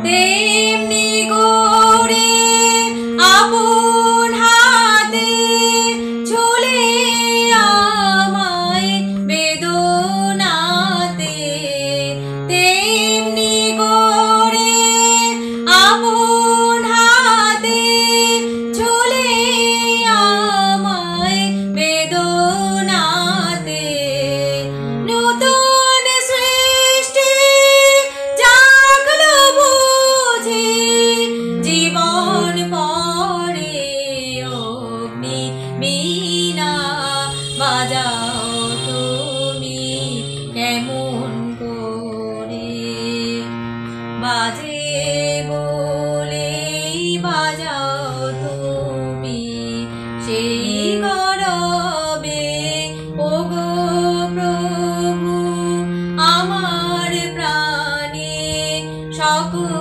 তেমনি করে আপন হাতে ঝুলে আমায় বেদনাতে, তেমনি করে আপন হাতে ঝুলে আমায় বেদনাতে। নতুন সৃষ্টি জাগলো বুঝি জীবন পরে অগ্নি বীণা বাজাও তুমি কেমন করে, বাজে বলেই বাজাও তুমি সেই গরবে। ওগো প্রভু আমার প্রাণে সকল